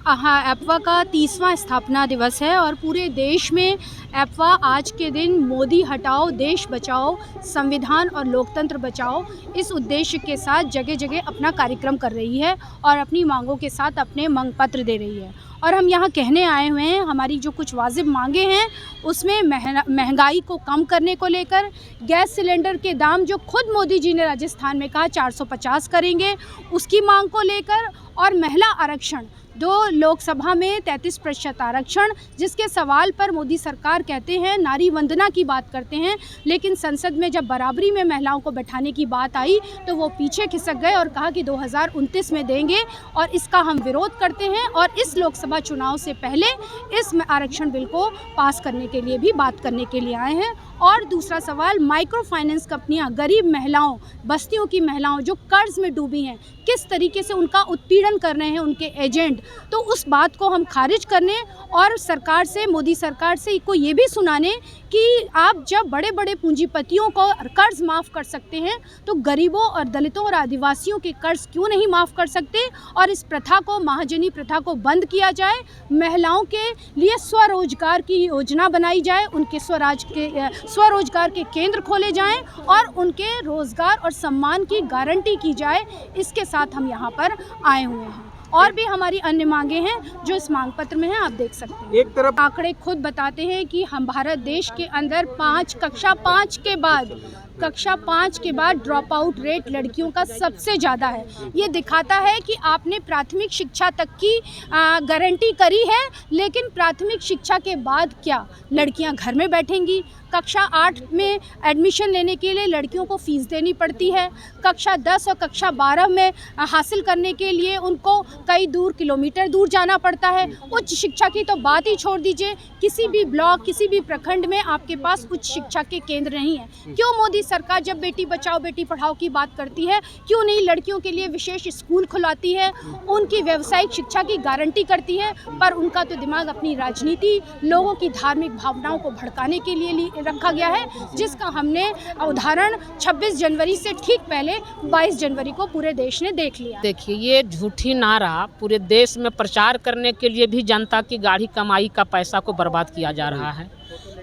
हाँ, एप्वा का 30वां स्थापना दिवस है और पूरे देश में एप्वा आज के दिन मोदी हटाओ देश बचाओ, संविधान और लोकतंत्र बचाओ इस उद्देश्य के साथ जगह जगह अपना कार्यक्रम कर रही है और अपनी मांगों के साथ अपने मांग पत्र दे रही है। और हम यहाँ कहने आए हुए हैं, हमारी जो कुछ वाजिब मांगे हैं उसमें महंगाई को कम करने को लेकर, गैस सिलेंडर के दाम जो खुद मोदी जी ने राजस्थान में कहा 450 करेंगे उसकी मांग को लेकर, और महिला आरक्षण जो लोकसभा में 33% आरक्षण जिसके सवाल पर मोदी सरकार कहते हैं नारी वंदना की बात करते हैं, लेकिन संसद में जब बराबरी में महिलाओं को बैठाने की बात आई तो वो पीछे खिसक गए और कहा कि 2029 में देंगे, और इसका हम विरोध करते हैं और इस लोकसभा चुनाव से पहले इस आरक्षण बिल को पास करने के लिए भी बात करने के लिए आए हैं। और दूसरा सवाल, माइक्रो फाइनेंस कंपनियां गरीब महिलाओं, बस्तियों की महिलाओं जो कर्ज में डूबी हैं, किस तरीके से उनका उत्पीड़न कर रहे हैं उनके एजेंट, तो उस बात को हम खारिज करने और सरकार से, मोदी सरकार से को ये भी सुनाने कि आप जब बड़े बड़े पूंजीपतियों को कर्ज माफ़ कर सकते हैं तो गरीबों और दलितों और आदिवासियों के कर्ज क्यों नहीं माफ़ कर सकते, और इस प्रथा को, महाजनी प्रथा को बंद किया जाए, महिलाओं के लिए स्वरोजगार की योजना बनाई जाए, उनके स्वरोजगार के केंद्र खोले जाएं और उनके रोज़गार और सम्मान की गारंटी की जाए। इसके साथ हम यहाँ पर आए हुए हैं। और भी हमारी अन्य मांगे हैं जो इस मांग पत्र में हैं, आप देख सकते हैं। एक तरफ आंकड़े खुद बताते हैं कि हम भारत देश के अंदर कक्षा 5 के बाद ड्रॉप आउट रेट लड़कियों का सबसे ज़्यादा है। ये दिखाता है कि आपने प्राथमिक शिक्षा तक की गारंटी करी है, लेकिन प्राथमिक शिक्षा के बाद क्या लड़कियां घर में बैठेंगी? कक्षा 8 में एडमिशन लेने के लिए लड़कियों को फ़ीस देनी पड़ती है। कक्षा 10 और कक्षा 12 में हासिल करने के लिए उनको कई किलोमीटर दूर जाना पड़ता है। उच्च शिक्षा की तो बात ही छोड़ दीजिए, किसी भी ब्लॉक, किसी भी प्रखंड में आपके पास उच्च शिक्षा के केंद्र नहीं है। क्यों मोदी सरकार जब बेटी बचाओ बेटी पढ़ाओ की बात करती है, क्यों नहीं लड़कियों के लिए विशेष स्कूल खुलाती है, उनकी व्यावसायिक शिक्षा की गारंटी करती है? पर उनका तो दिमाग अपनी राजनीति, लोगों की धार्मिक भावनाओं को भड़काने के लिए रखा गया है, जिसका हमने उदाहरण 26 जनवरी से ठीक पहले 22 जनवरी को पूरे देश ने देख लिया। देखिए, ये झूठी नारा पूरे देश में प्रचार करने के लिए भी जनता की गाढ़ी कमाई का पैसा को बर्बाद किया जा रहा है।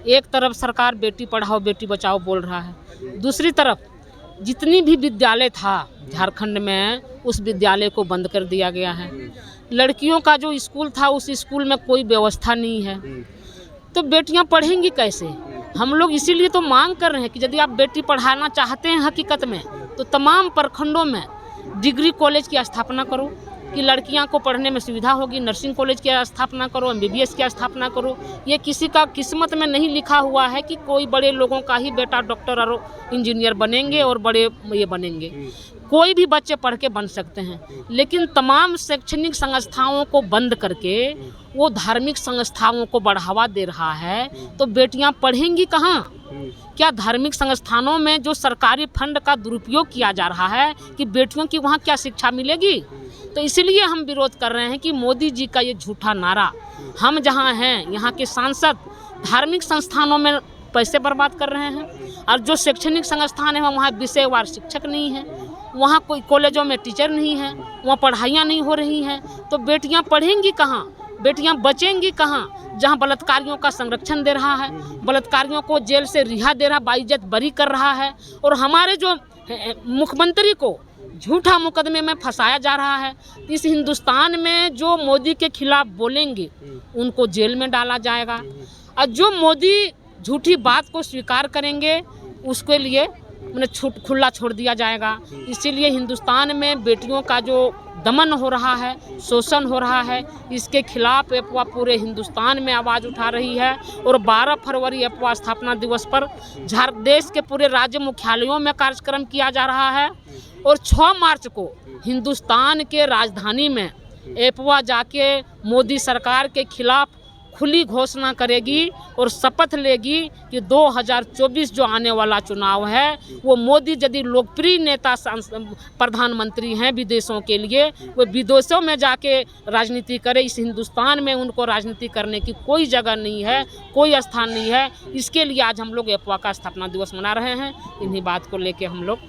एक तरफ सरकार बेटी पढ़ाओ बेटी बचाओ बोल रहा है, दूसरी तरफ जितनी भी विद्यालय था झारखंड में उस विद्यालय को बंद कर दिया गया है। लड़कियों का जो स्कूल था उस स्कूल में कोई व्यवस्था नहीं है, तो बेटियां पढ़ेंगी कैसे? हम लोग इसीलिए तो मांग कर रहे हैं कि यदि आप बेटी पढ़ाना चाहते हैं हकीकत में, तो तमाम प्रखंडों में डिग्री कॉलेज की स्थापना करो कि लड़कियां को पढ़ने में सुविधा होगी। नर्सिंग कॉलेज की स्थापना करो, MBBS की स्थापना करो। ये किसी का किस्मत में नहीं लिखा हुआ है कि कोई बड़े लोगों का ही बेटा डॉक्टर और इंजीनियर बनेंगे और बड़े ये बनेंगे। कोई भी बच्चे पढ़ के बन सकते हैं, लेकिन तमाम शैक्षणिक संस्थाओं को बंद करके वो धार्मिक संस्थाओं को बढ़ावा दे रहा है, तो बेटियां पढ़ेंगी कहाँ? क्या धार्मिक संस्थानों में जो सरकारी फंड का दुरुपयोग किया जा रहा है कि बेटियों की वहाँ क्या शिक्षा मिलेगी? तो इसलिए हम विरोध कर रहे हैं कि मोदी जी का ये झूठा नारा, हम जहाँ हैं यहाँ के सांसद धार्मिक संस्थानों में पैसे बर्बाद कर रहे हैं, और जो शैक्षणिक संस्थान है वहाँ विषयवार शिक्षक नहीं है, वहाँ कोई कॉलेजों में टीचर नहीं है, वहाँ पढ़ाइयाँ नहीं हो रही हैं, तो बेटियाँ पढ़ेंगी कहाँ? बेटियां बचेंगी कहाँ? जहां बलात्कारियों का संरक्षण दे रहा है, बलात्कारियों को जेल से रिहा दे रहा, बाइज्जत बरी कर रहा है, और हमारे जो मुख्यमंत्री को झूठा मुकदमे में फंसाया जा रहा है। इस हिंदुस्तान में जो मोदी के खिलाफ बोलेंगे उनको जेल में डाला जाएगा, और जो मोदी झूठी बात को स्वीकार करेंगे उसके लिए खुला छोड़ दिया जाएगा। इसीलिए हिंदुस्तान में बेटियों का जो दमन हो रहा है, शोषण हो रहा है, इसके खिलाफ एप्वा पूरे हिंदुस्तान में आवाज़ उठा रही है। और 12 फरवरी एप्वा स्थापना दिवस पर देश के पूरे राज्य मुख्यालयों में कार्यक्रम किया जा रहा है, और 6 मार्च को हिंदुस्तान के राजधानी में एप्वा जाके मोदी सरकार के खिलाफ खुली घोषणा करेगी और शपथ लेगी कि 2024 जो आने वाला चुनाव है वो मोदी यदि लोकप्रिय नेता प्रधानमंत्री हैं विदेशों के लिए, वो विदेशों में जाके राजनीति करे। इस हिंदुस्तान में उनको राजनीति करने की कोई जगह नहीं है, कोई स्थान नहीं है। इसके लिए आज हम लोग एप्वा का स्थापना दिवस मना रहे हैं। इन्हीं बात को लेके हम लोग